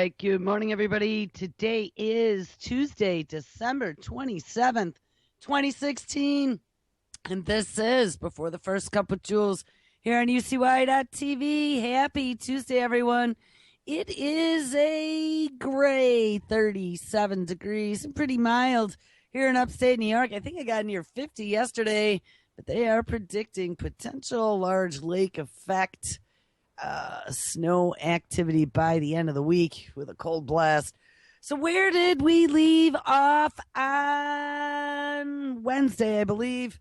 right. Good morning, everybody. Today is Tuesday, December 27th, 2016. And this is Before the First Cup with Jules here on UCY.TV. Happy Tuesday, everyone. It is a gray 37 degrees, pretty mild here in upstate New York. I think I got near 50 yesterday, but they are predicting potential large lake effect snow activity by the end of the week with a cold blast. So where did we leave off on Wednesday, I believe?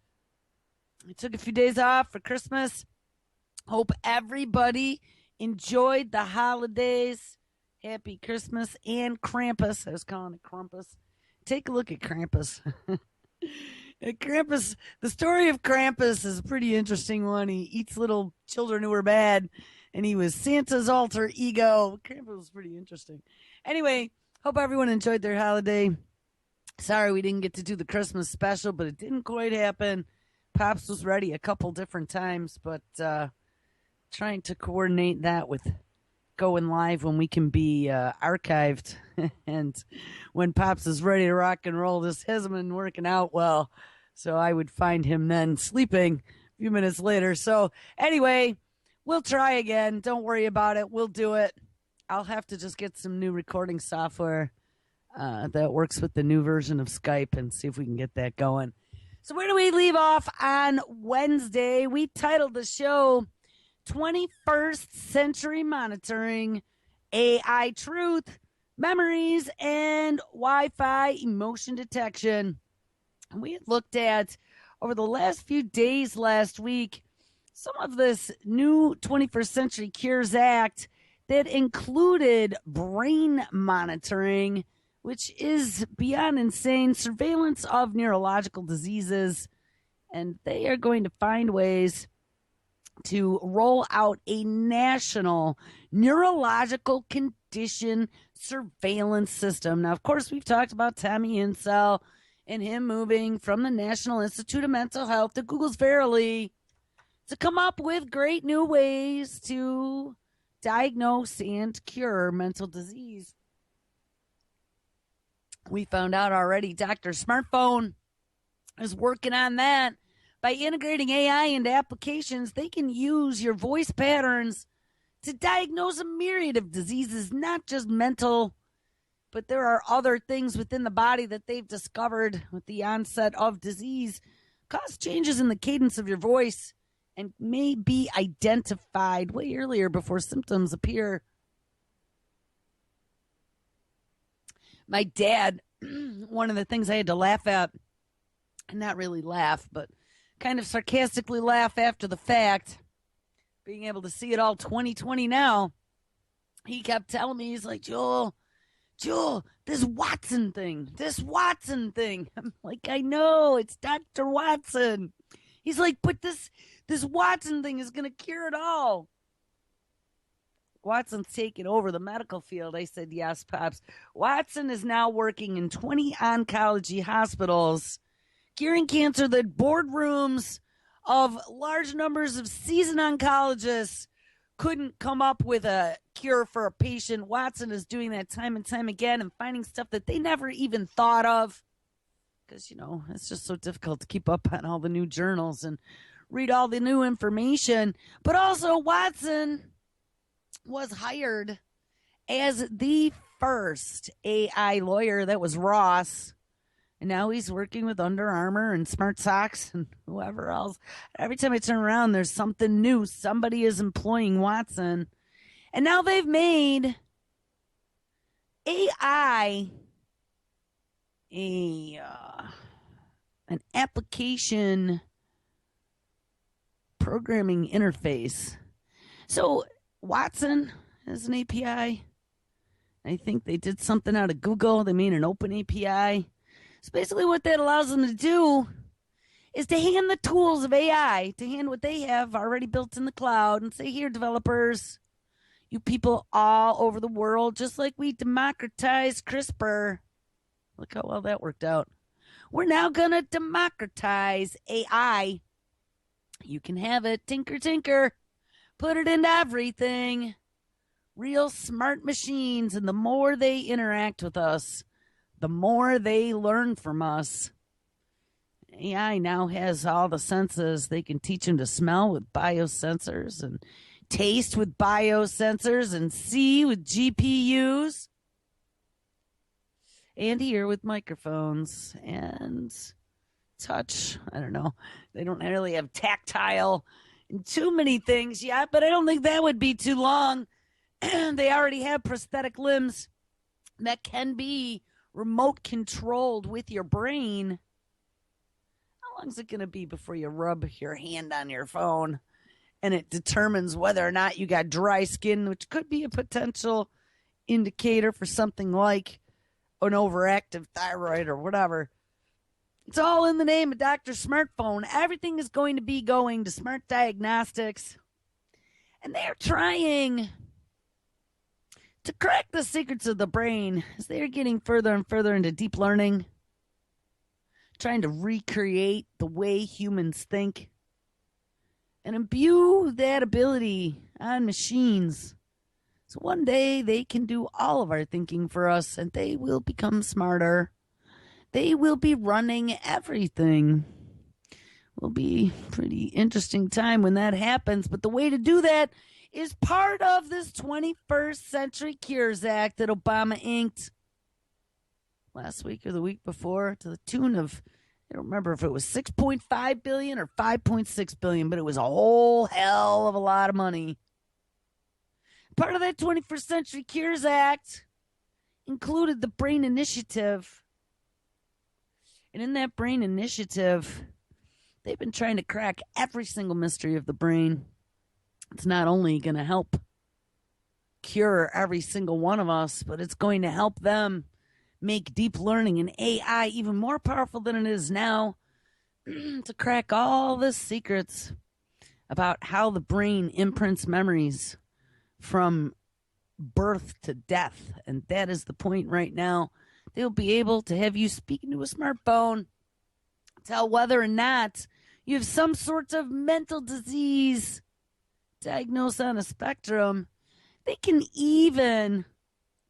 We took a few days off for Christmas. Hope everybody enjoyed the holidays. Happy Christmas and Krampus. I was calling it Krampus. Take a look at Krampus. Krampus, the story of Krampus is a pretty interesting one. He eats little children who are bad, and he was Santa's alter ego. Krampus was pretty interesting. Anyway, hope everyone enjoyed their holiday. Sorry we didn't get to do the Christmas special, but it didn't quite happen. Pops was ready a couple different times, but trying to coordinate that with going live when we can be archived and when Pops is ready to rock and roll. This hasn't been working out well, so I would find him then sleeping a few minutes later. So anyway, we'll try again. Don't worry about it. We'll do it. I'll have to just get some new recording software that works with the new version of Skype and see if we can get that going. So where do we leave off on Wednesday? We titled the show 21st Century Monitoring, AI Truth, Memories, and Wi-Fi Emotion Detection. And we had looked at, over the last few days last week, some of this new 21st Century Cures Act that included brain monitoring, which is beyond insane, surveillance of neurological diseases. And they are going to find ways to roll out a national neurological condition surveillance system. Now, of course, we've talked about Tommy Insel and him moving from the National Institute of Mental Health to Google's Verily to come up with great new ways to diagnose and cure mental disease. We found out already Dr. Smartphone is working on that. By integrating AI into applications, they can use your voice patterns to diagnose a myriad of diseases, not just mental, but there are other things within the body that they've discovered with the onset of disease cause changes in the cadence of your voice and may be identified way earlier before symptoms appear. My dad, one of the things I had to laugh at, not really laugh, but kind of sarcastically laugh after the fact, being able to see it all 2020 now. He kept telling me, he's like, Joel, this Watson thing. I'm like, I know, it's Dr. Watson. He's like, but this Watson thing is going to cure it all. Watson's taking over the medical field. I said, yes, Pops. Watson is now working in 20 oncology hospitals, curing cancer. The boardrooms of large numbers of seasoned oncologists couldn't come up with a cure for a patient. Watson is doing that time and time again and finding stuff that they never even thought of. Because, it's just so difficult to keep up on all the new journals and read all the new information. But also, Watson was hired as the first AI lawyer. That was Ross. And now he's working with Under Armour and Smart Socks and whoever else. Every time I turn around, there's something new. Somebody is employing Watson. And now they've made AI an application programming interface. So Watson has an API. I think they did something out of Google. They made an open API. So basically what that allows them to do is to hand the tools of AI, to hand what they have already built in the cloud and say, here, developers, you people all over the world, just like we democratized CRISPR. Look how well that worked out. We're now going to democratize AI. You can have it. Tinker, tinker. Put it into everything. real smart machines, and the more they interact with us, the more they learn from us. AI now has all the senses. They can teach them to smell with biosensors and taste with biosensors and see with GPUs and hear with microphones and touch. I don't know. They don't really have tactile and too many things yet, but I don't think that would be too long. They already have prosthetic limbs that can be remote controlled with your brain. How long is it going to be before you rub your hand on your phone and it determines whether or not you got dry skin, which could be a potential indicator for something like an overactive thyroid or whatever? It's all in the name of Dr. Smartphone. Everything is going to be going to smart diagnostics. And they're trying to crack the secrets of the brain as they're getting further and further into deep learning, trying to recreate the way humans think and imbue that ability on machines. So one day they can do all of our thinking for us and they will become smarter. They will be running everything. Will be a pretty interesting time when that happens. But the way to do that is part of this 21st Century Cures Act that Obama inked last week or the week before to the tune of, I don't remember if it was $6.5 billion or $5.6 billion, but it was a whole hell of a lot of money. Part of that 21st Century Cures Act included the Brain Initiative. And in that Brain Initiative, they've been trying to crack every single mystery of the brain. It's not only going to help cure every single one of us, but it's going to help them make deep learning and AI even more powerful than it is now to crack all the secrets about how the brain imprints memories from birth to death. And that is the point right now. They'll be able to have you speak into a smartphone, tell whether or not you have some sort of mental disease diagnosed on a spectrum. They can even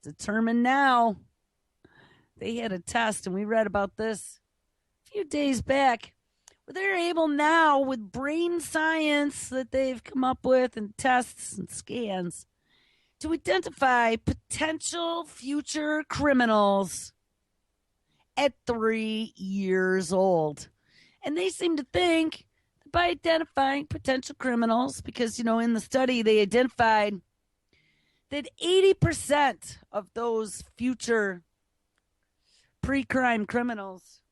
determine now. They had a test, and we read about this a few days back, where they're able now, with brain science that they've come up with and tests and scans, to identify potential future criminals at 3 years old. And they seem to think that by identifying potential criminals, because, in the study they identified that 80% of those future pre-crime criminals,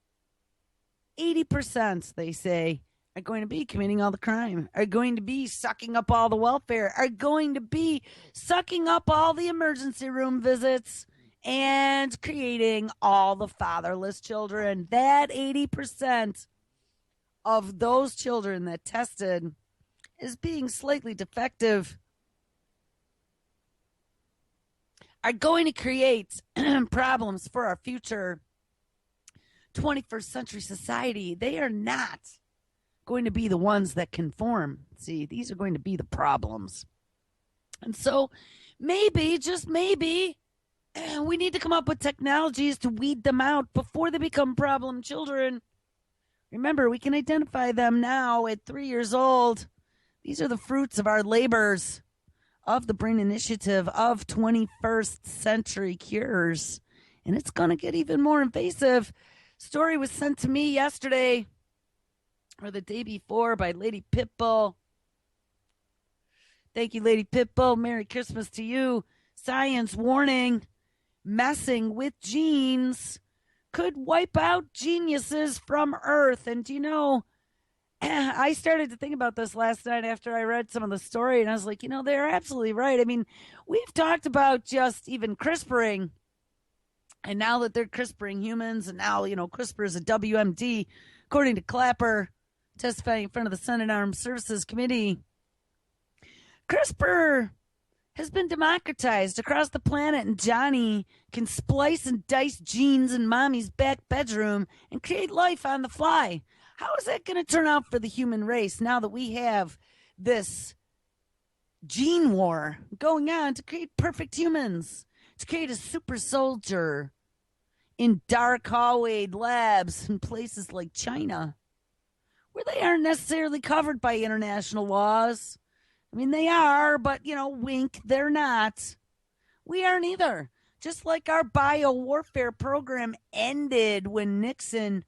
80%, they say, are going to be committing all the crime, are going to be sucking up all the welfare, are going to be sucking up all the emergency room visits and creating all the fatherless children. That 80% of those children that tested as being slightly defective are going to create problems for our future 21st century society. They are not going to be the ones that conform. See, these are going to be the problems. And so maybe, just maybe, we need to come up with technologies to weed them out before they become problem children. Remember, we can identify them now at 3 years old. These are the fruits of our labors of the Brain Initiative of 21st Century Cures. And it's going to get even more invasive. Story was sent to me yesterday or the day before by Lady Pitbull. Thank you, Lady Pitbull. Merry Christmas to you. Science warning, messing with genes could wipe out geniuses from Earth. And I started to think about this last night after I read some of the story, and I was like, they're absolutely right. I mean, we've talked about just even CRISPRing, and now that they're CRISPRing humans, and now, CRISPR is a WMD, according to Clapper, testifying in front of the Senate Armed Services Committee. CRISPR has been democratized across the planet, and Johnny can splice and dice genes in mommy's back bedroom and create life on the fly. How is that going to turn out for the human race now that we have this gene war going on to create perfect humans, to create a super soldier in dark hallway labs in places like China, where they aren't necessarily covered by international laws. I mean, they are, but, wink, they're not. We aren't either. Just like our biowarfare program ended when Nixon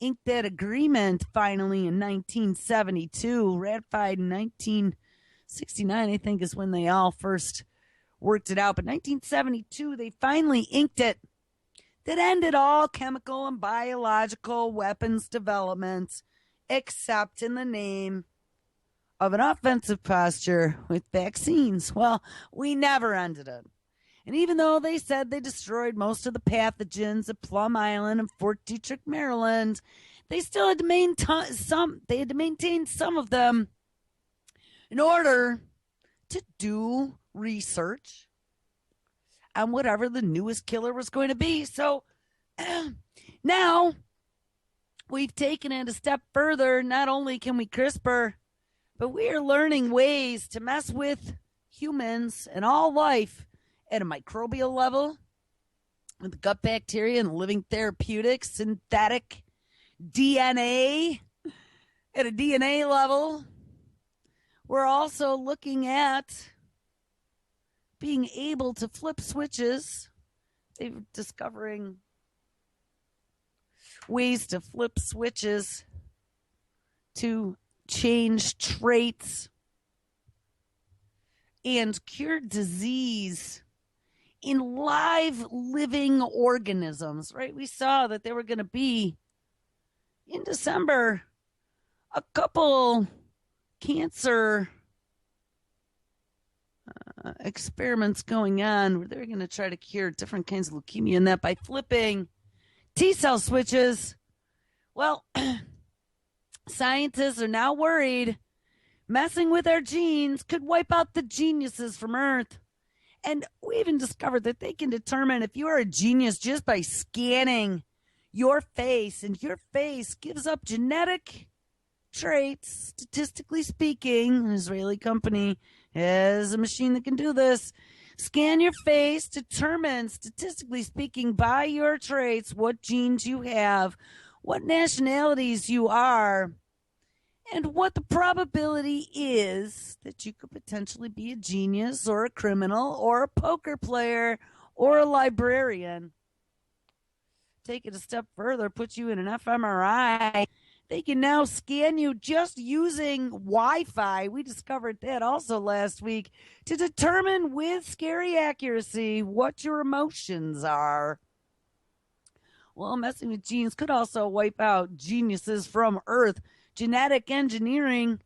inked that agreement finally in 1972, ratified in 1969, I think is when they all first worked it out. But 1972, they finally inked it. That ended all chemical and biological weapons development, except in the name of an offensive posture with vaccines. Well, we never ended it. And even though they said they destroyed most of the pathogens at Plum Island and Fort Detrick, Maryland, they still had to maintain some. They had to maintain some of them in order to do research on whatever the newest killer was going to be. So now we've taken it a step further. Not only can we CRISPR, but we are learning ways to mess with humans and all life at a microbial level with gut bacteria and living therapeutics, synthetic DNA at a DNA level. We're also looking at being able to flip switches. They're discovering ways to flip switches to change traits and cure disease in live living organisms, right? We saw that there were going to be, in December, a couple cancer experiments going on where they're going to try to cure different kinds of leukemia and that by flipping T-cell switches. Well, scientists are now worried messing with our genes could wipe out the geniuses from Earth. And we even discovered that they can determine if you are a genius just by scanning your face, and your face gives up genetic traits, statistically speaking. An Israeli company has a machine that can do this. Scan your face, determine, statistically speaking, by your traits, what genes you have, what nationalities you are, and what the probability is that you could potentially be a genius or a criminal or a poker player or a librarian. Take it a step further, put you in an fMRI. They can now scan you just using Wi-Fi. We discovered that also last week to determine with scary accuracy what your emotions are. Well, messing with genes could also wipe out geniuses from Earth. Genetic engineering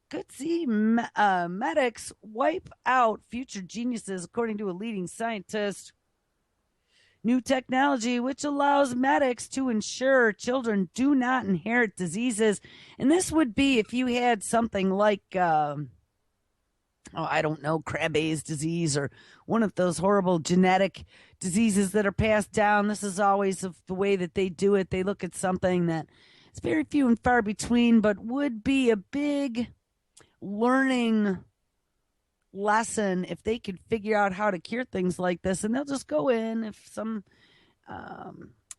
could see medics wipe out future geniuses, according to a leading scientist. New technology which allows medics to ensure children do not inherit diseases. And this would be if you had something like, I don't know, Krabbe's disease or one of those horrible genetic diseases that are passed down. This is always the way that they do it. They look at something that is very few and far between, but would be a big learning lesson if they could figure out how to cure things like this. And they'll just go in if some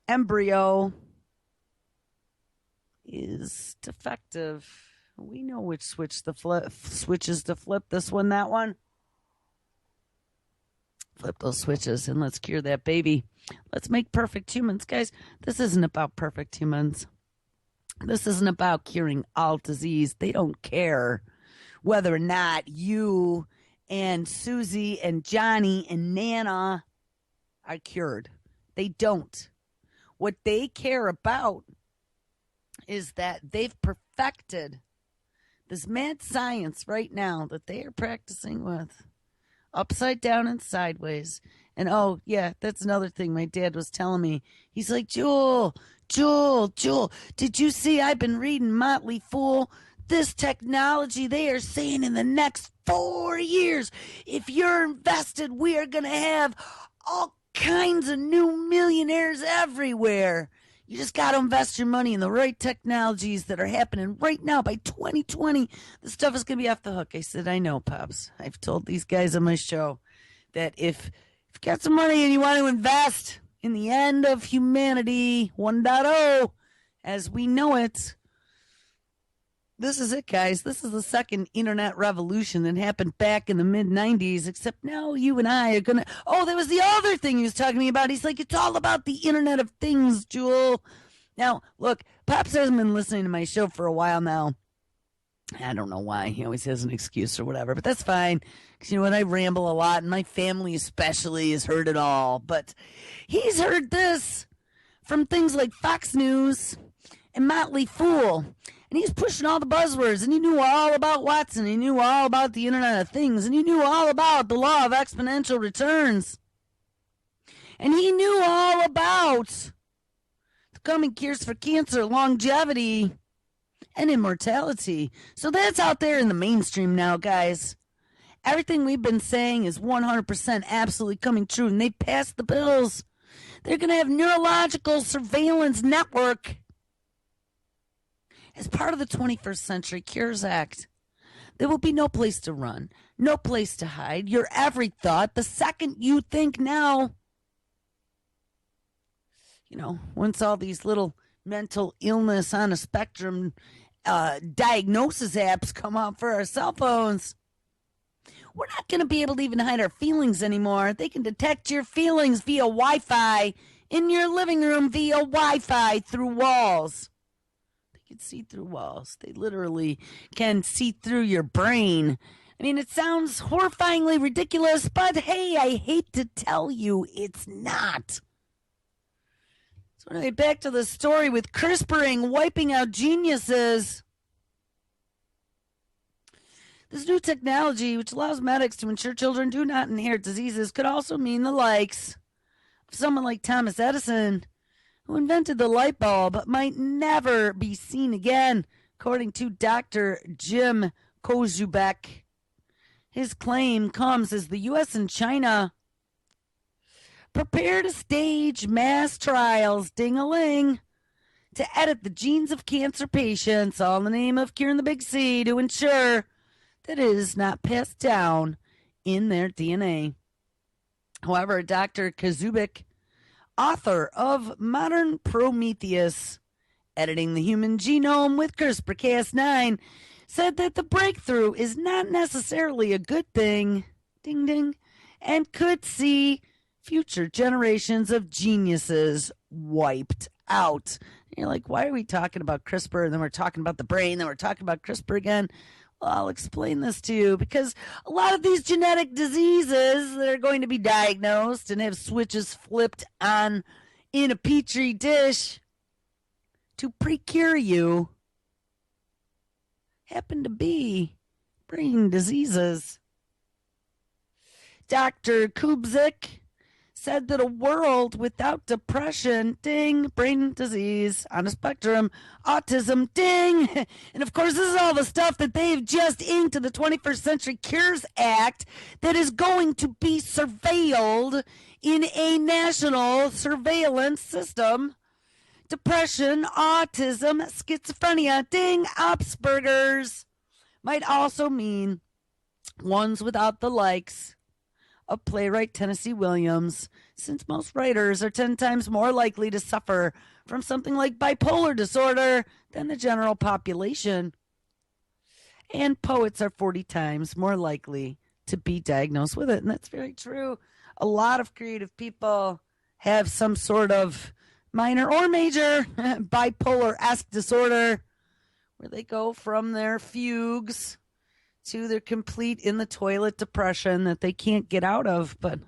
embryo is defective. We know which switches to flip, this one, that one. Flip those switches and let's cure that baby. Let's make perfect humans. Guys, this isn't about perfect humans. This isn't about curing all disease. They don't care whether or not you and Susie and Johnny and Nana are cured. They don't. What they care about is that they've perfected this mad science right now that they are practicing with, upside down and sideways. And oh, yeah, that's another thing my dad was telling me. He's like, Jewel, did you see I've been reading Motley Fool? This technology, they are saying in the next 4 years, if you're invested, we are going to have all kinds of new millionaires everywhere. You just got to invest your money in the right technologies that are happening right now. By 2020, the stuff is going to be off the hook. I said, I know, Pops. I've told these guys on my show that if you got some money and you want to invest in the end of humanity 1.0 as we know it, this is it, guys. This is the second internet revolution that happened back in the mid-90s, except now you and I are going to... Oh, that was the other thing he was talking to me about. He's like, it's all about the Internet of Things, Jewel. Now, look, Pops hasn't been listening to my show for a while now. I don't know why. He always has an excuse or whatever, but that's fine. Because you know what? I ramble a lot, and my family especially has heard it all. But he's heard this from things like Fox News and Motley Fool. And he's pushing all the buzzwords, and he knew all about Watson. He knew all about the Internet of Things, and he knew all about the law of exponential returns. And he knew all about the coming cures for cancer, longevity, and immortality. So that's out there in the mainstream now, guys. Everything we've been saying is 100% absolutely coming true, and they passed the bills. They're going to have neurological surveillance network as part of the 21st Century Cures Act. There will be no place to run, no place to hide. Your every thought, the second you think now, you know, once all these little mental illness on a spectrum diagnosis apps come out for our cell phones, we're not going to be able to even hide our feelings anymore. They can detect your feelings via Wi-Fi in your living room via Wi-Fi through walls. Can see through walls. They literally can see through your brain. I mean, it sounds horrifyingly ridiculous, but hey, I hate to tell you, it's not. So anyway, back to the story with CRISPRing wiping out geniuses. This new technology, which allows medics to ensure children do not inherit diseases, could also mean the likes of someone like Thomas Edison, who invented the light bulb, might never be seen again, according to Dr. Jim Kozubek. His claim comes as the U.S. and China prepare to stage mass trials, ding-a-ling, to edit the genes of cancer patients, all in the name of curing the big C, to ensure that it is not passed down in their DNA. However, Dr. Kozubek, author of Modern Prometheus, Editing the Human Genome with CRISPR-Cas9, said that the breakthrough is not necessarily a good thing, ding ding, and could see future generations of geniuses wiped out. And you're like, why are we talking about CRISPR, and then we're talking about the brain, then we're talking about CRISPR again? Well, I'll explain this to you, because a lot of these genetic diseases that are going to be diagnosed and have switches flipped on in a petri dish to pre-cure you happen to be brain diseases. Dr. Kubzik said that a world without depression, ding, brain disease on a spectrum, autism, ding. And of course, this is all the stuff that they've just inked to the 21st Century Cures Act that is going to be surveilled in a national surveillance system. Depression, autism, schizophrenia, ding, Asperger's might also mean ones without the likes of playwright Tennessee Williams, since most writers are 10 times more likely to suffer from something like bipolar disorder than the general population. And poets are 40 times more likely to be diagnosed with it. And that's very true. A lot of creative people have some sort of minor or major bipolar-esque disorder where they go from their fugues to their complete in-the-toilet depression that they can't get out of. But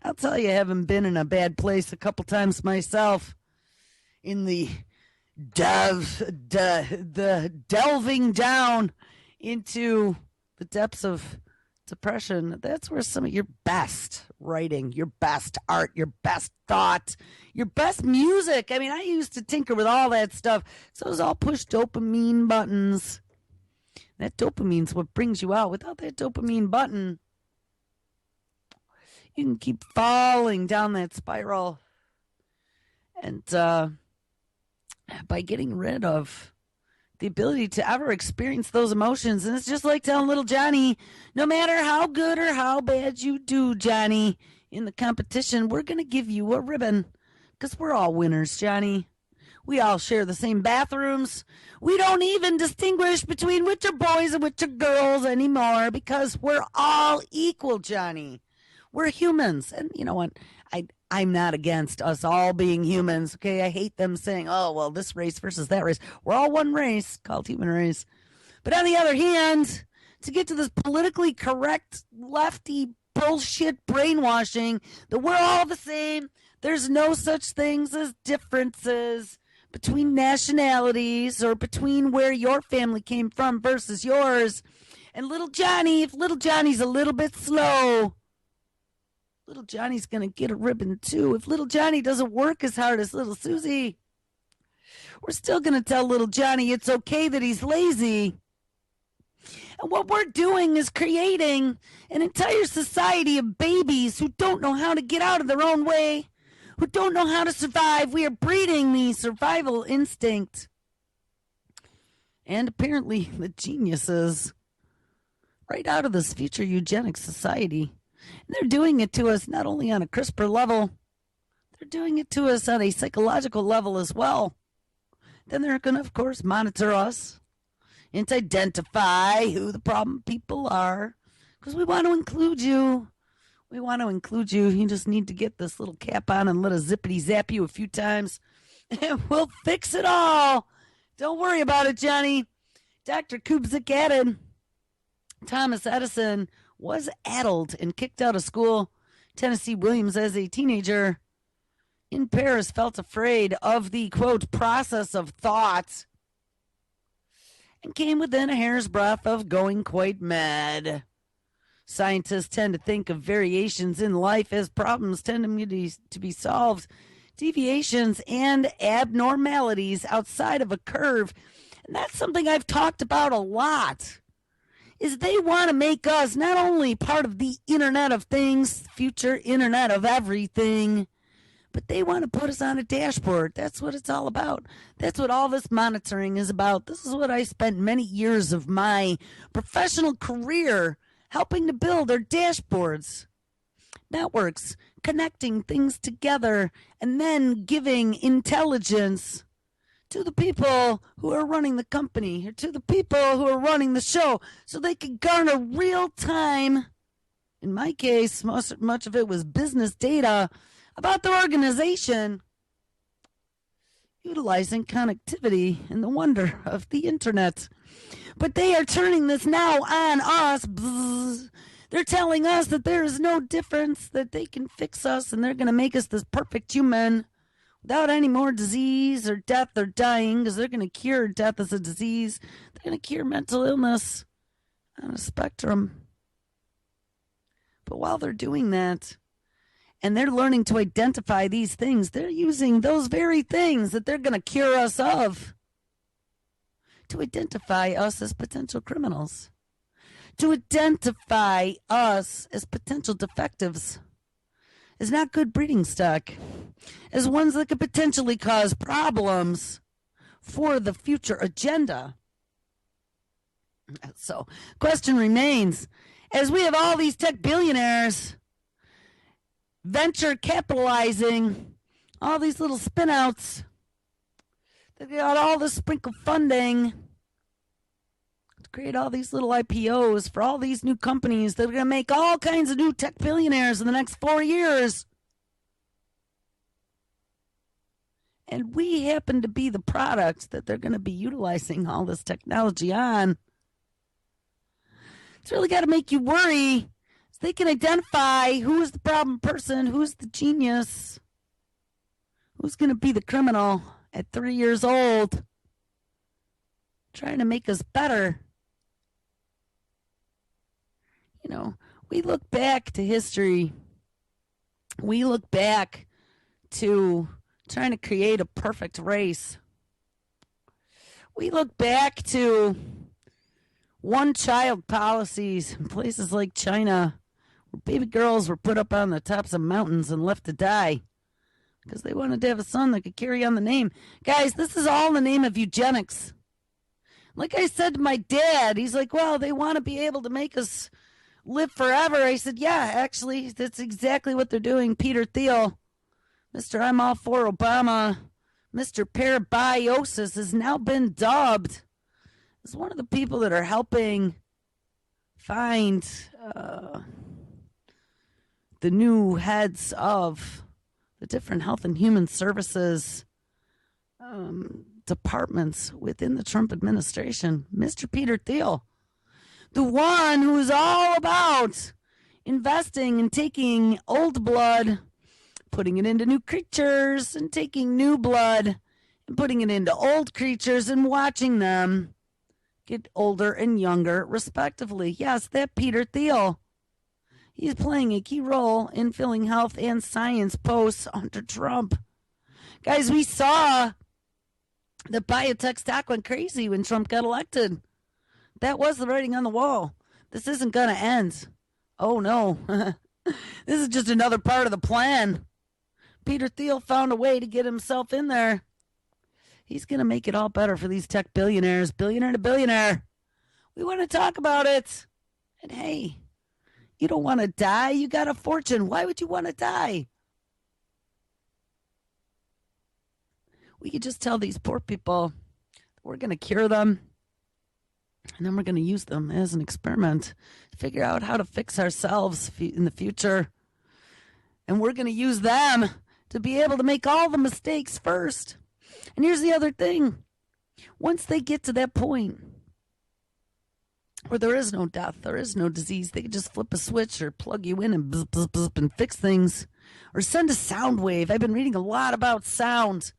I'll tell you, having been in a bad place a couple times myself, in the delving down into the depths of depression, that's where some of your best writing, your best art, your best thought, your best music. I mean, I used to tinker with all that stuff, so it was all push dopamine buttons. That dopamine's what brings you out. Without that dopamine button, you can keep falling down that spiral. And by getting rid of the ability to ever experience those emotions. And it's just like telling little Johnny, no matter how good or how bad you do, Johnny, in the competition, we're going to give you a ribbon because we're all winners, Johnny. We all share the same bathrooms. We don't even distinguish between which are boys and which are girls anymore because we're all equal, Johnny. We're humans. And you know what? I'm not against us all being humans. Okay, I hate them saying, oh, well, this race versus that race. We're all one race called human race. But on the other hand, to get to this politically correct lefty bullshit brainwashing that we're all the same, there's no such things as differences between nationalities or between where your family came from versus yours. And little Johnny, if little Johnny's a little bit slow, little Johnny's going to get a ribbon too. If little Johnny doesn't work as hard as little Susie, we're still going to tell little Johnny it's okay that he's lazy. And what we're doing is creating an entire society of babies who don't know how to get out of their own way, who don't know how to survive. We are breeding the survival instinct. And apparently the geniuses right out of this future eugenics society. And they're doing it to us not only on a CRISPR level, they're doing it to us on a psychological level as well. Then they're going to, of course, monitor us and to identify who the problem people are because we want to include you. We want to include you. You just need to get this little cap on and let us zippity zap you a few times, and we'll fix it all. Don't worry about it, Johnny. Dr. Kubzik added, Thomas Edison was addled and kicked out of school. Tennessee Williams, as a teenager in Paris, felt afraid of the, quote, process of thought and came within a hair's breadth of going quite mad. Scientists tend to think of variations in life as problems tending to be solved, deviations and abnormalities outside of a curve. And that's something I've talked about a lot, is they want to make us not only part of the Internet of Things, future Internet of Everything, but they want to put us on a dashboard. That's what it's all about. That's what all this monitoring is about. This is what I spent many years of my professional career helping to build our dashboards, networks, connecting things together, and then giving intelligence to the people who are running the company or to the people who are running the show so they can garner real time, in my case, much of it was business data about their organization, utilizing connectivity and the wonder of the internet. But they are turning this now on us. Bzz. They're telling us that there is no difference, that they can fix us, and they're going to make us this perfect human without any more disease or death or dying, because they're going to cure death as a disease. They're going to cure mental illness on a spectrum. But while they're doing that, and they're learning to identify these things, they're using those very things that they're going to cure us of to identify us as potential criminals, to identify us as potential defectives, as not good breeding stock, as ones that could potentially cause problems for the future agenda. So, question remains, as we have all these tech billionaires venture capitalizing all these little spinouts, they got all this sprinkle funding to create all these little IPOs for all these new companies that are going to make all kinds of new tech billionaires in the next 4 years. And we happen to be the product that they're going to be utilizing all this technology on. It's really got to make you worry. So they can identify who is the problem person, who's the genius, who's going to be the criminal at 3 years old, trying to make us better. You know, we look back to history. We look back to trying to create a perfect race. We look back to one-child policies in places like China, where baby girls were put up on the tops of mountains and left to die because they wanted to have a son that could carry on the name. Guys, this is all in the name of eugenics. Like I said to my dad, he's like, well, they want to be able to make us live forever. I said, yeah, actually, that's exactly what they're doing. Peter Thiel, Mr. I'm all for Obama, Mr. Parabiosis, has now been dubbed as one of the people that are helping find the new heads of the different health and human services departments within the Trump administration. Mr. Peter Thiel, the one who is all about investing and taking old blood, putting it into new creatures, and taking new blood and putting it into old creatures and watching them get older and younger, respectively. Yes, that Peter Thiel. He's playing a key role in filling health and science posts under Trump. Guys, we saw the biotech stock went crazy when Trump got elected. That was the writing on the wall. This isn't going to end. Oh, no. This is just another part of the plan. Peter Thiel found a way to get himself in there. He's going to make it all better for these tech billionaires, billionaire to billionaire. We want to talk about it. And hey, you don't want to die. You got a fortune. Why would you want to die? We could just tell these poor people we're going to cure them. And then we're going to use them as an experiment to figure out how to fix ourselves in the future. And we're going to use them to be able to make all the mistakes first. And here's the other thing. Once they get to that point where there is no death, there is no disease, they can just flip a switch or plug you in and bzz, bzz, bzz, and fix things. Or send a sound wave. I've been reading a lot about sound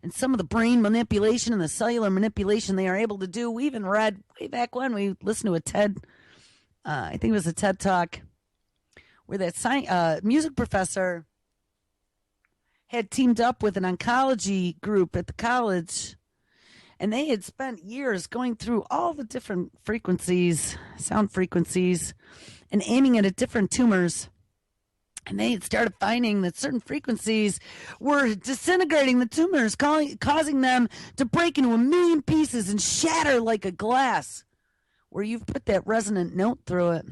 and some of the brain manipulation and the cellular manipulation they are able to do. We even read way back when we listened to a TED, I think it was a TED Talk, where that music professor had teamed up with an oncology group at the college, and they had spent years going through all the different frequencies, sound frequencies, and aiming it at different tumors. And they had started finding that certain frequencies were disintegrating the tumors, causing them to break into a million pieces and shatter like a glass, where you've put that resonant note through it.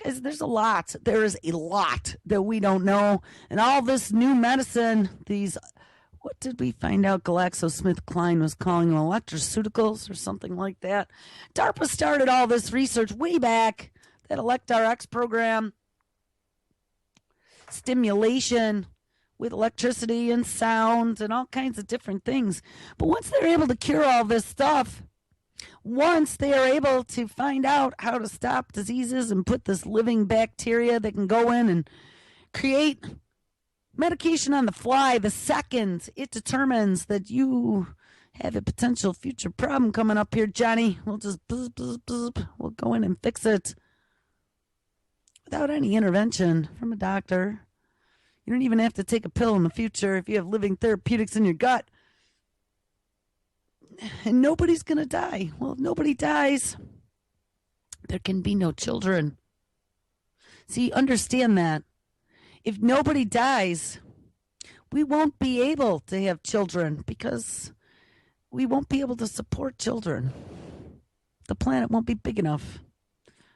Guys, there's a lot. There is a lot that we don't know. And all this new medicine, what did we find out GlaxoSmithKline was calling them, electroceuticals or something like that? DARPA started all this research way back, that ElectRx program, stimulation with electricity and sound and all kinds of different things. But once they're able to cure all this stuff, once they are able to find out how to stop diseases and put this living bacteria that can go in and create medication on the fly, the second it determines that you have a potential future problem coming up here, Johnny, we'll just we'll go in and fix it without any intervention from a doctor. You don't even have to take a pill in the future if you have living therapeutics in your gut. And nobody's going to die. Well, if nobody dies, there can be no children. See, understand that. If nobody dies, we won't be able to have children because we won't be able to support children. The planet won't be big enough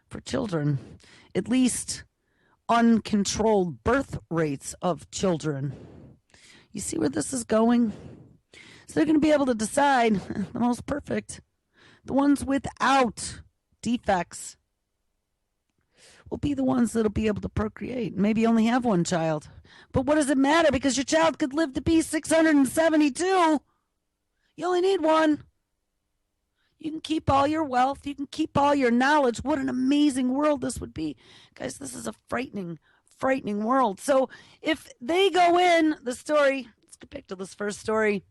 for children. At least uncontrolled birth rates of children. You see where this is going? So they're going to be able to decide the most perfect, the ones without defects, will be the ones that'll be able to procreate. Maybe only have one child. But what does it matter? Because your child could live to be 672. You only need one. You can keep all your wealth. You can keep all your knowledge. What an amazing world this would be. Guys, this is a frightening, frightening world. So if they go in the story, let's get back to this first story,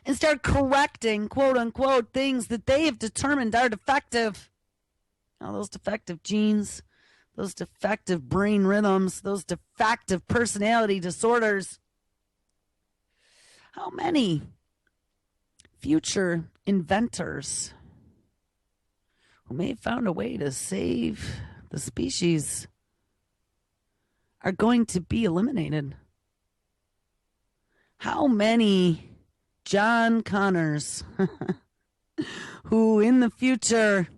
and start correcting, quote unquote, things that they have determined are defective. Now, those defective genes, those defective brain rhythms, those defective personality disorders. How many future inventors who may have found a way to save the species are going to be eliminated? how many John Connors who in the future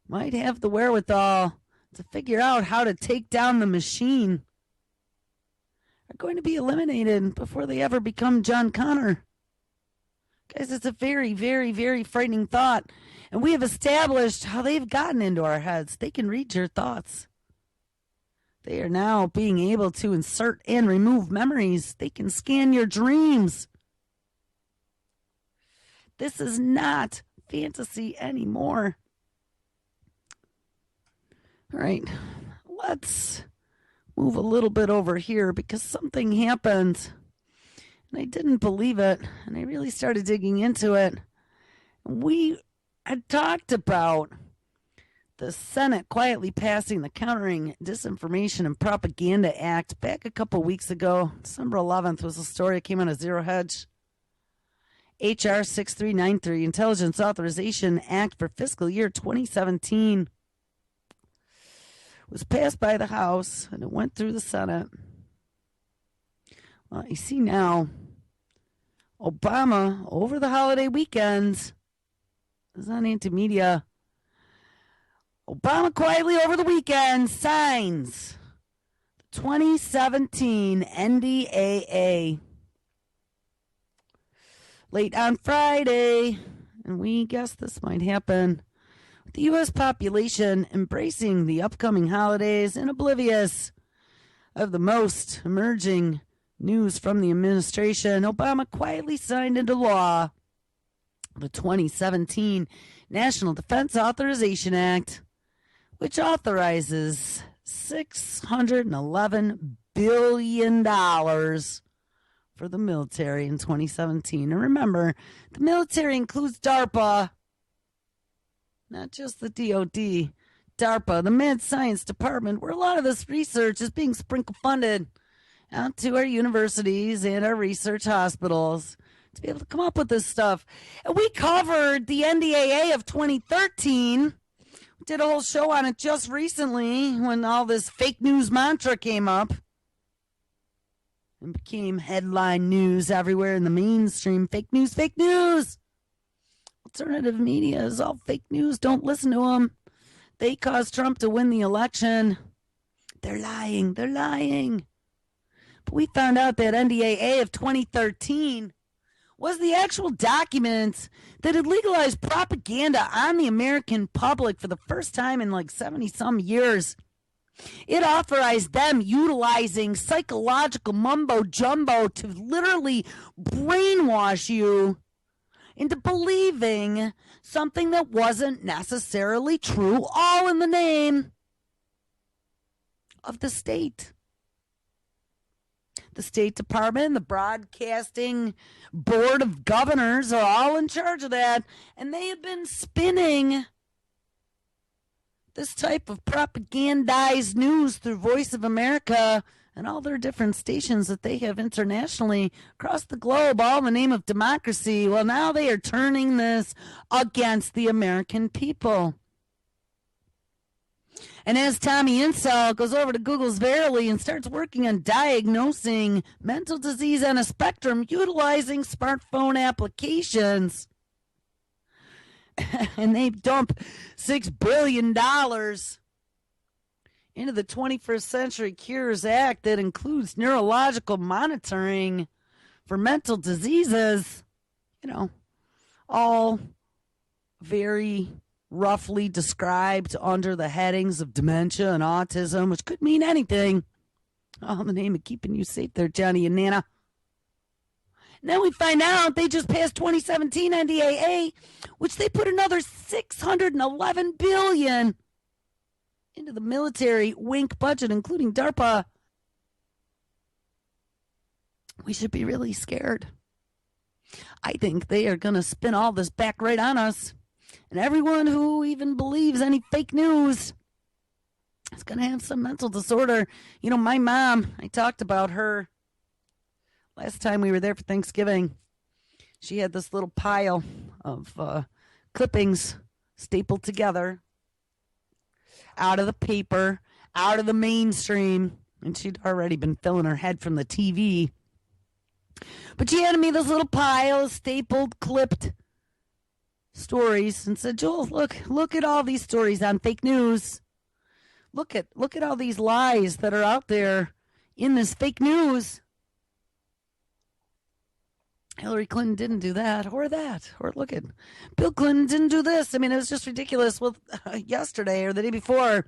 might have the wherewithal to figure out how to take down the machine are going to be eliminated before they ever become John Connor. Guys, it's a very, very, very frightening thought. And we have established how they've gotten into our heads. They can read your thoughts. They are now being able to insert and remove memories. They can scan your dreams. This is not fantasy anymore. All right, let's move a little bit over here because something happened. And I didn't believe it, and I really started digging into it. We had talked about the Senate quietly passing the Countering Disinformation and Propaganda Act back a couple weeks ago. December 11th was a story that came out of Zero Hedge. H.R. 6393, Intelligence Authorization Act for fiscal year 2017, was passed by the House, and it went through the Senate. Well, you see now, Obama, over the holiday weekend, this is on Anti-Media, Obama quietly over the weekend signs the 2017 NDAA. Late on Friday, and we guessed this might happen, with the U.S. population embracing the upcoming holidays and oblivious of the most emerging news from the administration, Obama quietly signed into law the 2017 National Defense Authorization Act, which authorizes $611 billion for the military in 2017. And remember, the military includes DARPA, not just the DOD. DARPA, the Mad Science Department, where a lot of this research is being sprinkle funded out to our universities and our research hospitals to be able to come up with this stuff. And we covered the NDAA of 2013. We did a whole show on it just recently when all this fake news mantra came up and became headline news everywhere in the mainstream. Fake news, fake news. Alternative media is all fake news. Don't listen to them. They caused Trump to win the election. They're lying. They're lying. But we found out that NDAA of 2013 was the actual document that had legalized propaganda on the American public for the first time in like 70-some years. It authorized them utilizing psychological mumbo-jumbo to literally brainwash you into believing something that wasn't necessarily true, all in the name of the state. The State Department, the Broadcasting Board of Governors are all in charge of that, and they have been spinning this type of propagandized news through Voice of America and all their different stations that they have internationally across the globe, all in the name of democracy. Well, now they are turning this against the American people. And as Tommy Insel goes over to Google's Verily and starts working on diagnosing mental disease on a spectrum utilizing smartphone applications, and they dump $6 billion into the 21st Century Cures Act that includes neurological monitoring for mental diseases, all very roughly described under the headings of dementia and autism, which could mean anything. All in the name of keeping you safe there, Johnny and Nana. And then we find out they just passed 2017 NDAA, which they put another $611 billion into the military wink budget, including DARPA. We should be really scared. I think they are going to spin all this back right on us. And everyone who even believes any fake news is going to have some mental disorder. My mom, I talked about her last time we were there for Thanksgiving. She had this little pile of clippings stapled together out of the paper, out of the mainstream. And she'd already been filling her head from the TV. But she handed me this little pile of stapled, clipped stories and said, Joel, look at all these stories on fake news. Look at all these lies that are out there in this fake news. Hillary Clinton didn't do that or that. Or look at Bill Clinton didn't do this. I mean, it was just ridiculous. Well, yesterday or the day before,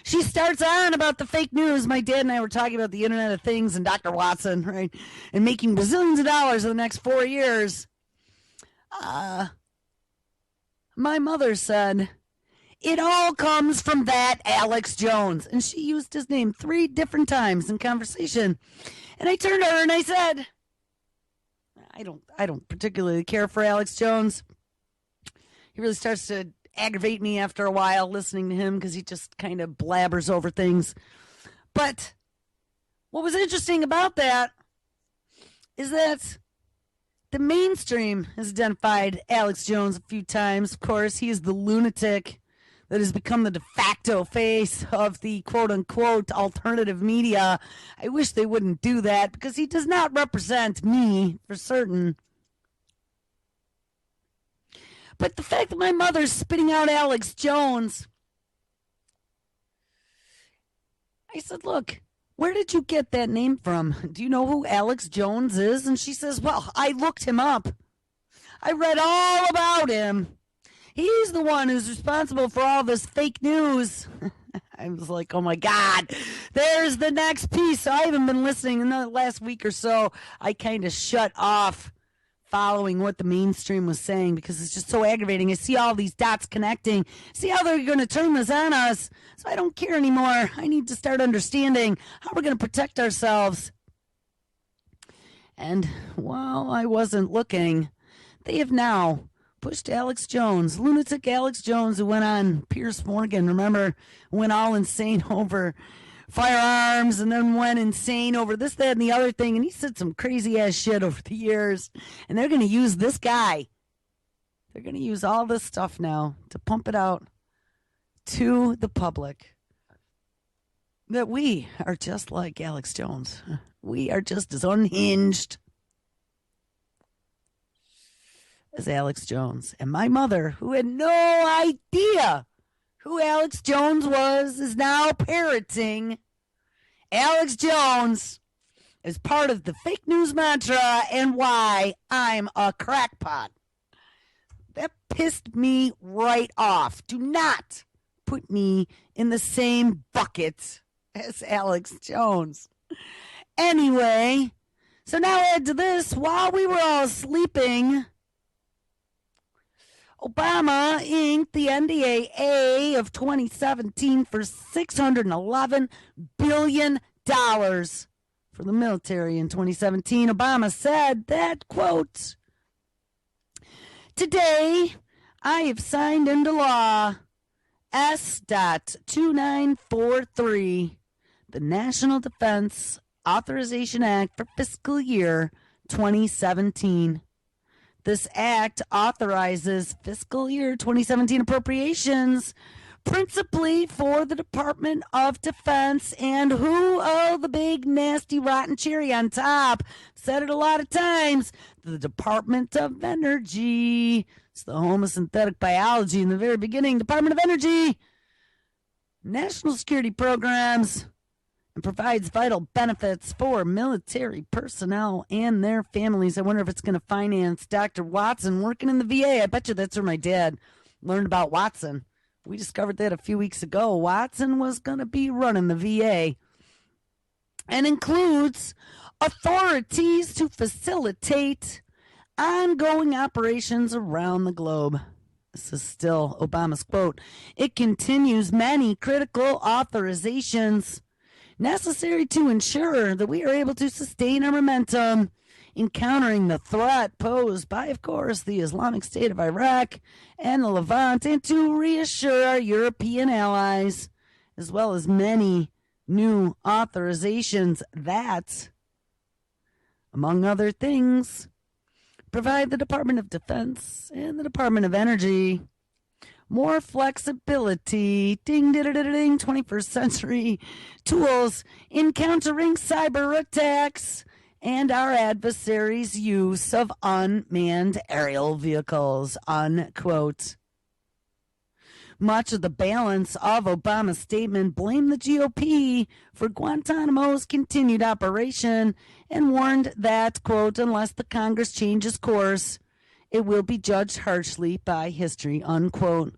she starts on about the fake news. My dad and I were talking about the Internet of Things and Dr. Watson, right? And making bazillions of dollars in the next 4 years. My mother said, it all comes from that Alex Jones. And she used his name 3 different times in conversation. And I turned to her and I said, I don't particularly care for Alex Jones. He really starts to aggravate me after a while listening to him because he just kind of blabbers over things. But what was interesting about that is that the mainstream has identified Alex Jones a few times. Of course, he is the lunatic that has become the de facto face of the quote-unquote alternative media. I wish they wouldn't do that because he does not represent me for certain. But the fact that my mother's spitting out Alex Jones, I said, look, where did you get that name from? Do you know who Alex Jones is? And she says, well, I looked him up. I read all about him. He's the one who's responsible for all this fake news. I was like, oh my God, there's the next piece. So I haven't been listening in the last week or so. I kind of shut off following what the mainstream was saying because it's just so aggravating. I see all these dots connecting. See how they're going to turn this on us. So I don't care anymore. I need to start understanding how we're going to protect ourselves. And while I wasn't looking, they have now pushed Alex Jones, lunatic Alex Jones, who went on Piers Morgan, remember, went all insane over firearms and then went insane over this, that, and the other thing. And he said some crazy ass shit over the years. And they're going to use this guy. They're going to use all this stuff now to pump it out to the public. That we are just like Alex Jones. We are just as unhinged as Alex Jones. And my mother, who had no idea who Alex Jones was, is now parroting Alex Jones as part of the fake news mantra and why I'm a crackpot. That pissed me right off. Do not put me in the same bucket as Alex Jones. Anyway, so now add to this, while we were all sleeping, Obama inked the NDAA of 2017 for $611 billion for the military in 2017. Obama said that, quote, today I have signed into law S.2943, the National Defense Authorization Act for fiscal year 2017. This act authorizes fiscal year 2017 appropriations principally for the Department of Defense and who? Oh, the big, nasty, rotten cherry on top. Said it a lot of times. The Department of Energy. It's the home of synthetic biology in the very beginning. Department of Energy. National security programs. And provides vital benefits for military personnel and their families. I wonder if it's going to finance Dr. Watson working in the VA. I bet you that's where my dad learned about Watson. We discovered that a few weeks ago. Watson was going to be running the VA. And includes authorities to facilitate ongoing operations around the globe. This is still Obama's quote. It continues many critical authorizations necessary to ensure that we are able to sustain our momentum in countering the threat posed by, of course, the Islamic State of Iraq and the Levant, and to reassure our European allies, as well as many new authorizations that, among other things, provide the Department of Defense and the Department of Energy more flexibility, ding, ding, ding, ding, 21st century tools in countering cyber attacks and our adversaries' use of unmanned aerial vehicles, unquote. Much of the balance of Obama's statement blamed the GOP for Guantanamo's continued operation and warned that, quote, unless the Congress changes course, it will be judged harshly by history, unquote.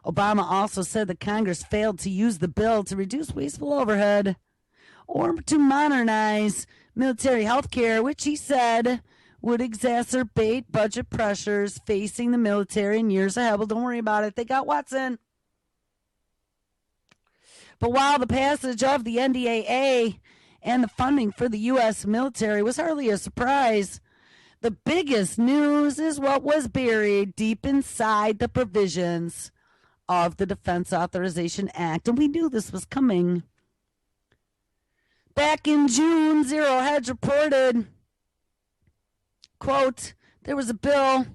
Obama also said that Congress failed to use the bill to reduce wasteful overhead or to modernize military health care, which he said would exacerbate budget pressures facing the military in years ahead. Well, don't worry about it. They got Watson. But while the passage of the NDAA and the funding for the U.S. military was hardly a surprise, the biggest news is what was buried deep inside the provisions of the Defense Authorization Act. And we knew this was coming. Back in June, Zero Hedge reported, quote, there was a bill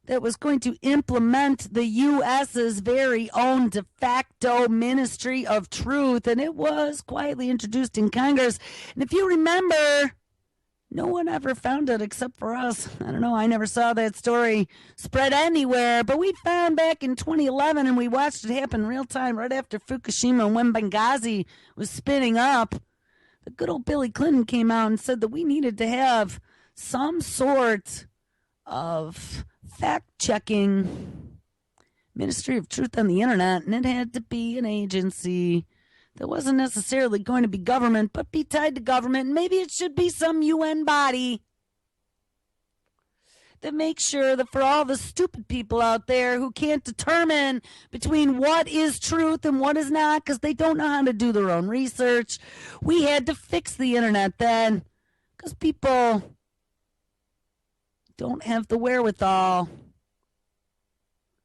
that was going to implement the U.S.'s very own de facto Ministry of Truth, and it was quietly introduced in Congress. And if you remember, no one ever found it except for us. I don't know, I never saw that story spread anywhere, but we found back in 2011, and we watched it happen real time right after Fukushima when Benghazi was spinning up. The good old Billy Clinton came out and said that we needed to have some sort of fact-checking Ministry of Truth on the internet, and it had to be an agency that wasn't necessarily going to be government, but be tied to government, and maybe it should be some UN body that makes sure that for all the stupid people out there who can't determine between what is truth and what is not because they don't know how to do their own research, we had to fix the internet then because people don't have the wherewithal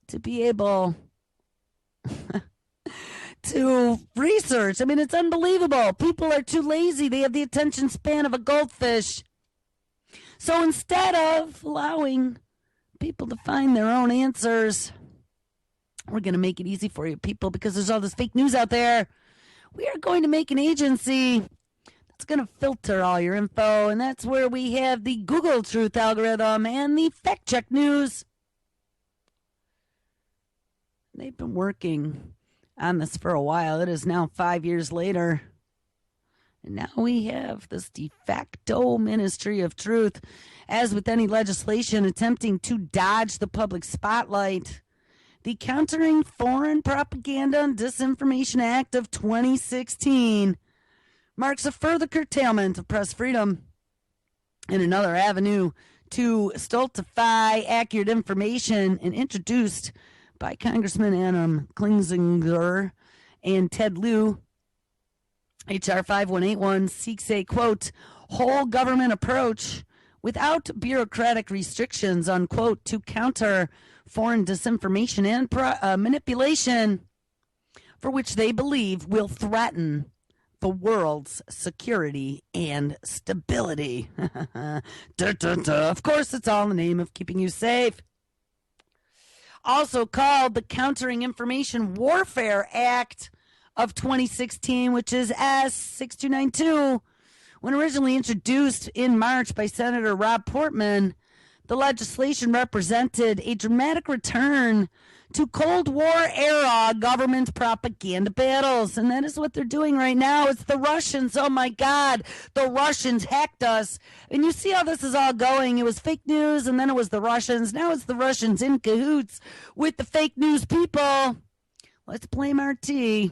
to be able to research. I mean, it's unbelievable. People are too lazy. They have the attention span of a goldfish. So instead of allowing people to find their own answers, we're going to make it easy for you people because there's all this fake news out there. We are going to make an agency that's going to filter all your info, and that's where we have the Google Truth algorithm and the Fact Check News. They've been working on this for a while. It is now 5 years later. And now we have this de facto Ministry of Truth. As with any legislation attempting to dodge the public spotlight, the Countering Foreign Propaganda and Disinformation Act of 2016 marks a further curtailment of press freedom and another avenue to stultify accurate information, and introduced by Congressman Adam Kinzinger and Ted Lieu. H.R. 5181 seeks a, quote, whole government approach without bureaucratic restrictions, unquote, to counter foreign disinformation and manipulation, for which they believe will threaten the world's security and stability. Of course, it's all in the name of keeping you safe. Also called the Countering Information Warfare Act of 2016, which is S6292. When originally introduced in March by Senator Rob Portman, the legislation represented a dramatic return to Cold War-era government propaganda battles. And that is what they're doing right now. It's the Russians. Oh, my God. The Russians hacked us. And you see how this is all going. It was fake news, and then it was the Russians. Now it's the Russians in cahoots with the fake news people. Let's blame RT.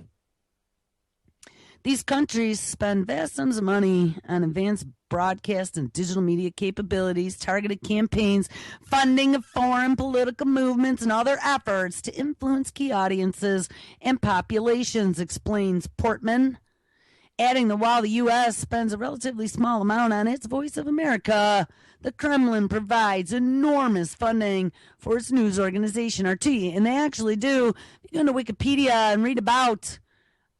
These countries spend vast sums of money on advanced broadcast and digital media capabilities, targeted campaigns, funding of foreign political movements, and other efforts to influence key audiences and populations, explains Portman, adding that while the U.S. spends a relatively small amount on its Voice of America, the Kremlin provides enormous funding for its news organization, RT. And they actually do. If you go to Wikipedia and read about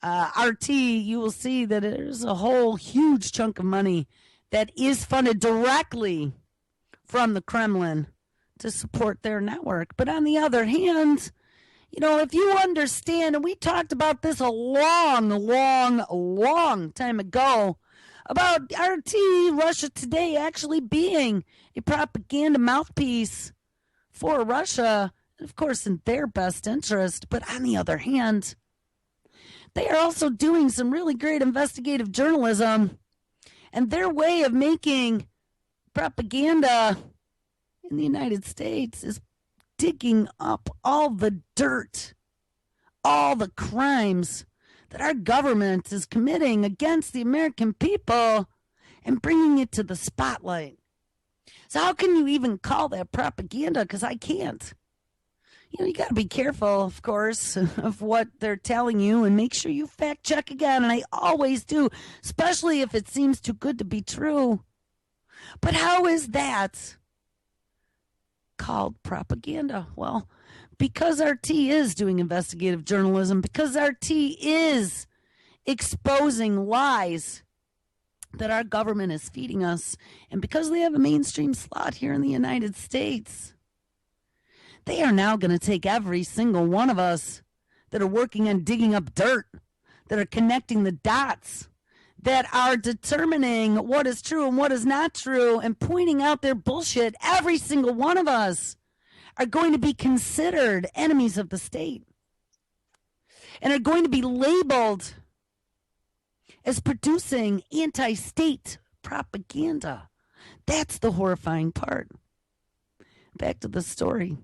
RT, you will see that there's a whole huge chunk of money that is funded directly from the Kremlin to support their network. But on the other hand, you know, if you understand, and we talked about this a long time ago about RT, Russia Today, actually being a propaganda mouthpiece for Russia, of course, in their best interest. But on the other hand, they are also doing some really great investigative journalism, and their way of making propaganda in the United States is digging up all the dirt, all the crimes that our government is committing against the American people and bringing it to the spotlight. So how can you even call that propaganda? Because I can't. You got to be careful, of course, of what they're telling you and make sure you fact check again. And I always do, especially if it seems too good to be true. But how is that called propaganda? Well, because RT is doing investigative journalism, because RT is exposing lies that our government is feeding us, and because they have a mainstream slot here in the United States, they are now going to take every single one of us that are working on digging up dirt, that are connecting the dots, that are determining what is true and what is not true, and pointing out their bullshit. Every single one of us are going to be considered enemies of the state and are going to be labeled as producing anti-state propaganda. That's the horrifying part. Back to the story.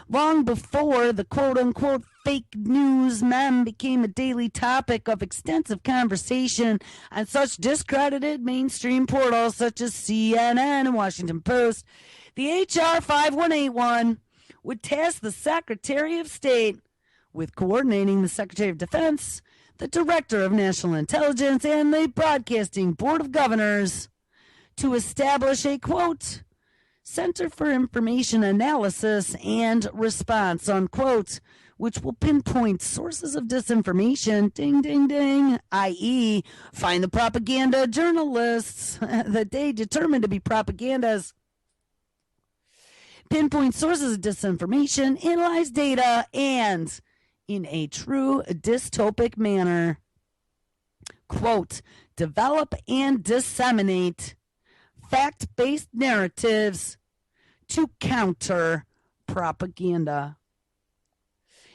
Long before the quote-unquote fake news meme became a daily topic of extensive conversation on such discredited mainstream portals such as CNN and Washington Post, the H.R. 5181 would task the Secretary of State with coordinating the Secretary of Defense, the Director of National Intelligence, and the Broadcasting Board of Governors to establish a, quote, Center for Information Analysis and Response, unquote, which will pinpoint sources of disinformation, ding, ding, ding, i.e., find the propaganda journalists that they determine to be propagandas, pinpoint sources of disinformation, analyze data, and, in a true dystopic manner, quote, develop and disseminate fact-based narratives to counter propaganda.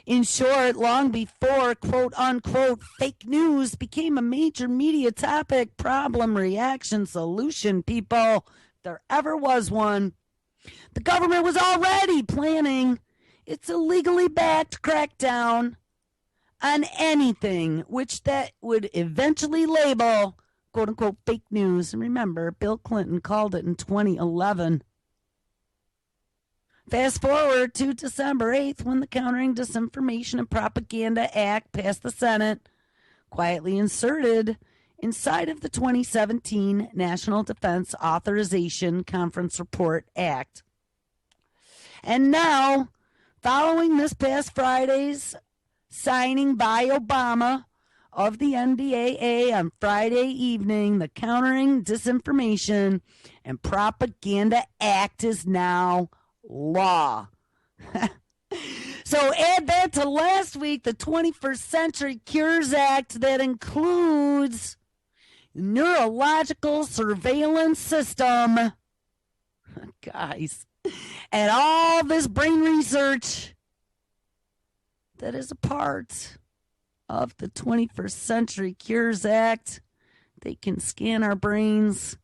In short, long before quote-unquote fake news became a major media topic, problem, reaction, solution, people, if there ever was one, the government was already planning its illegally backed crackdown on anything which that would eventually label quote-unquote fake news. And remember, Bill Clinton called it in 2011. Fast forward to December 8th when the Countering Disinformation and Propaganda Act passed the Senate, quietly inserted inside of the 2017 National Defense Authorization Conference Report Act. And now, following this past Friday's signing by Obama of the NDAA on Friday evening, the Countering Disinformation and Propaganda Act is now law. So add that to last week, the 21st Century Cures Act that includes neurological surveillance system. Guys, and all this brain research that is a part of the 21st Century Cures Act. They can scan our brains.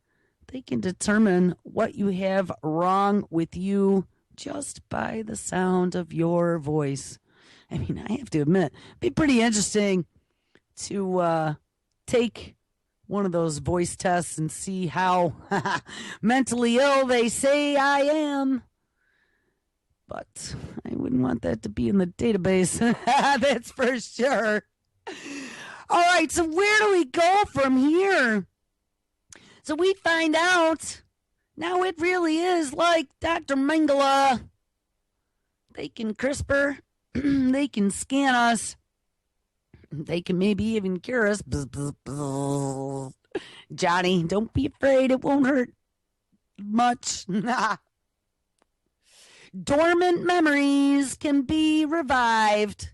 They can determine what you have wrong with you just by the sound of your voice. I mean, I have to admit, it'd be pretty interesting to take one of those voice tests and see how mentally ill they say I am. But I wouldn't want that to be in the database. That's for sure. All right, so where do we go from here? So we find out now it really is like Dr. Mengele. They can CRISPR, they can scan us, they can maybe even cure us. Bzz, bzz, bzz. Johnny, don't be afraid, it won't hurt much. Dormant memories can be revived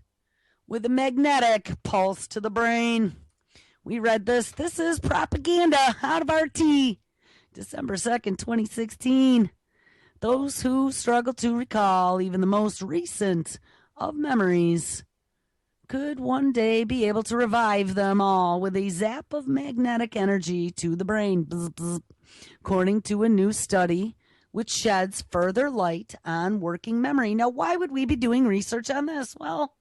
with a magnetic pulse to the brain. We read this. This is propaganda out of RT. December 2nd, 2016. Those who struggle to recall even the most recent of memories could one day be able to revive them all with a zap of magnetic energy to the brain. Bzz, bzz. According to a new study, which sheds further light on working memory. Now, why would we be doing research on this? Well,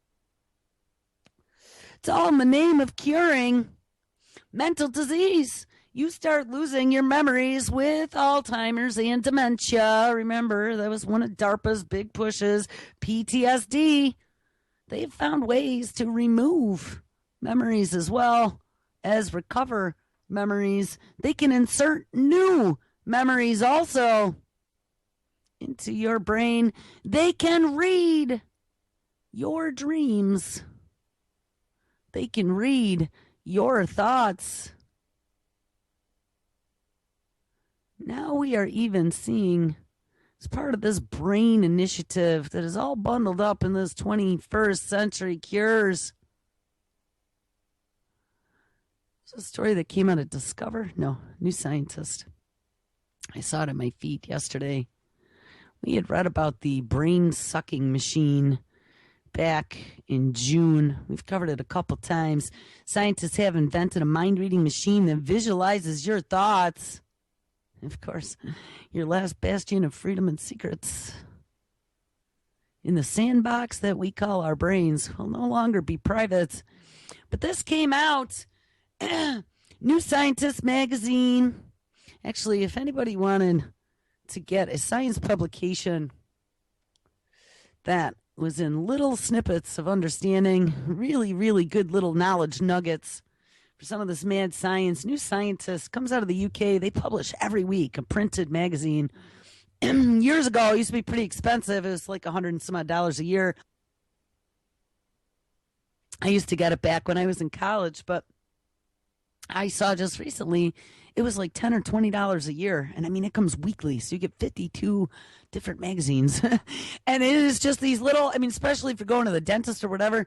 it's all in the name of curing mental disease. You start losing your memories with Alzheimer's and dementia. Remember, that was one of DARPA's big pushes, PTSD. They've found ways to remove memories as well as recover memories. They can insert new memories also into your brain. They can read your dreams. They can read your thoughts. Now we are even seeing, as part of this brain initiative that is all bundled up in this 21st century cures. It's a story that came out of Discover. No, New Scientist. I saw it at my feet yesterday. We had read about the brain-sucking machine back in June. We've covered it a couple times. Scientists have invented a mind-reading machine that visualizes your thoughts. Of course, your last bastion of freedom and secrets in the sandbox that we call our brains will no longer be private. But this came out, New Scientist magazine. Actually, if anybody wanted to get a science publication that was in little snippets of understanding, really, really good little knowledge nuggets for some of this mad science, New Scientist comes out of the UK. They publish every week a printed magazine. Years ago, it used to be pretty expensive. It was like $100 and some odd a year. I used to get it back when I was in college, but I saw just recently it was like $10 or $20 a year. And I mean, it comes weekly, so you get 52 different magazines. And it is just these little, I mean, especially if you're going to the dentist or whatever,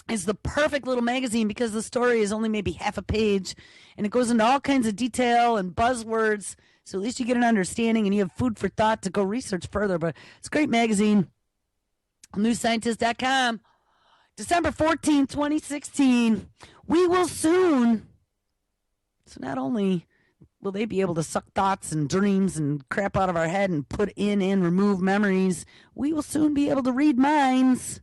it's the perfect little magazine because the story is only maybe half a page and it goes into all kinds of detail and buzzwords. So at least you get an understanding and you have food for thought to go research further. But it's a great magazine. NewScientist.com. December 14, 2016. We will soon. So not only will they be able to suck thoughts and dreams and crap out of our head and put in and remove memories, we will soon be able to read minds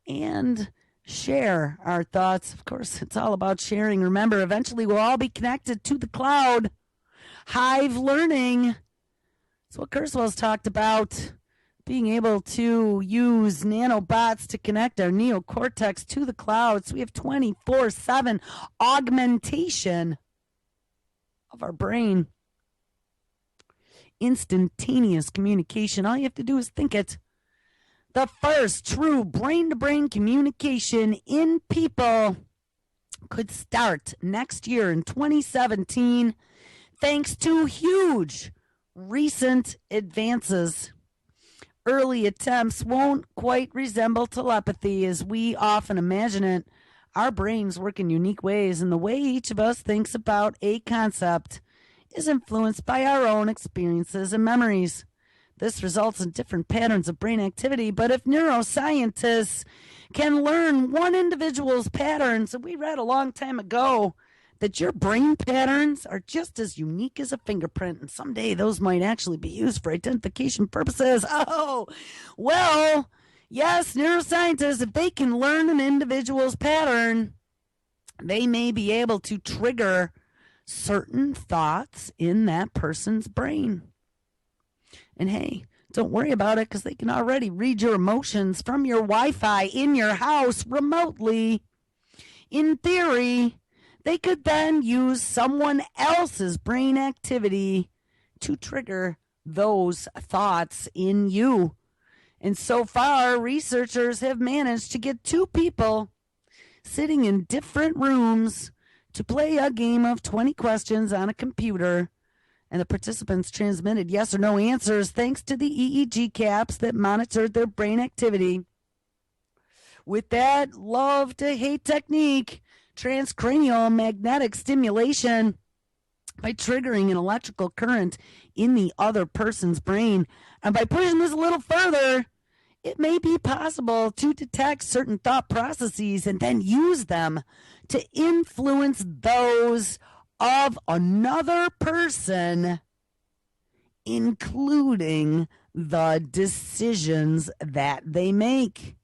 and share our thoughts. Of course, it's all about sharing. Remember, eventually we'll all be connected to the cloud. Hive learning. That's what Kurzweil's talked about. Being able to use nanobots to connect our neocortex to the cloud. So we have 24/7 augmentation of our brain. Instantaneous communication. All you have to do is think it. The first true brain-to-brain communication in people could start next year in 2017 thanks to huge recent advances. Early attempts won't quite resemble telepathy as we often imagine it. Our brains work in unique ways, and the way each of us thinks about a concept is influenced by our own experiences and memories. This results in different patterns of brain activity, but if neuroscientists can learn one individual's patterns, and we read a long time ago that your brain patterns are just as unique as a fingerprint, and someday those might actually be used for identification purposes. Oh, well, yes, neuroscientists, if they can learn an individual's pattern, they may be able to trigger certain thoughts in that person's brain. And hey, don't worry about it because they can already read your emotions from your Wi-Fi in your house remotely. In theory, they could then use someone else's brain activity to trigger those thoughts in you. And so far, researchers have managed to get two people sitting in different rooms to play a game of 20 questions on a computer. And the participants transmitted yes or no answers thanks to the EEG caps that monitored their brain activity. With that love to hate technique, transcranial magnetic stimulation by triggering an electrical current in the other person's brain. And by pushing this a little further, it may be possible to detect certain thought processes and then use them to influence those of another person, including the decisions that they make.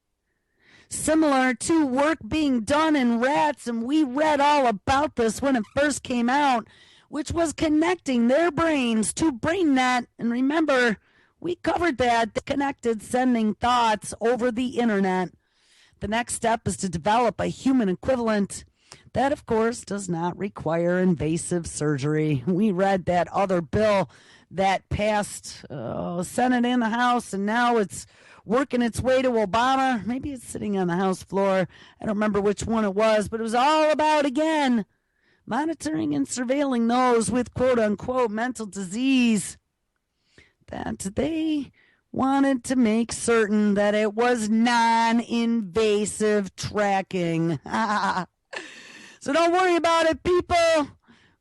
Similar to work being done in rats, and we read all about this when it first came out, which was connecting their brains to BrainNet. And remember, we covered that, the connected sending thoughts over the internet. The next step is to develop a human equivalent. That, of course, does not require invasive surgery. We read that other bill that passed Senate and the House, and now it's working its way to Obama. Maybe it's sitting on the House floor. I don't remember which one it was, but it was all about, again, monitoring and surveilling those with quote-unquote mental disease, that they wanted to make certain that it was non-invasive tracking. So don't worry about it, people,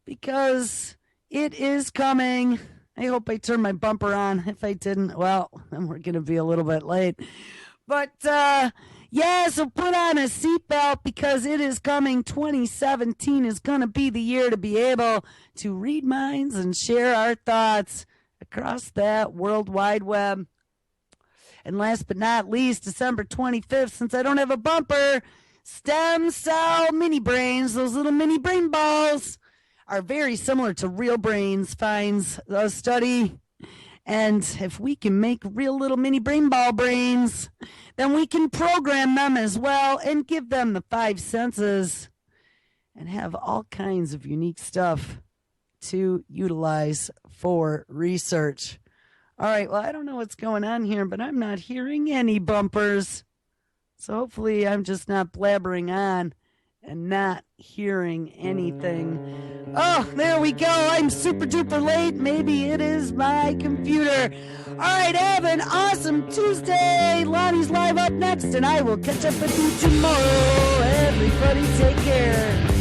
because it is coming. I hope I turned my bumper on. If I didn't, well, then we're going to be a little bit late. But, yeah, so put on a seatbelt because it is coming. 2017 is going to be the year to be able to read minds and share our thoughts across that World Wide Web. And last but not least, December 25th, since I don't have a bumper, stem cell mini brains, those little mini brain balls, are very similar to real brains, finds a study. And if we can make real little mini brain ball brains, then we can program them as well and give them the 5 senses and have all kinds of unique stuff to utilize for research. All right, well, I don't know what's going on here, but I'm not hearing any bumpers. So hopefully I'm just not blabbering on and not hearing anything. Oh, there we go. I'm super duper late. Maybe it is my computer. All right, have an awesome Tuesday. Lonnie's live up next, and I will catch up with you tomorrow. Everybody take care.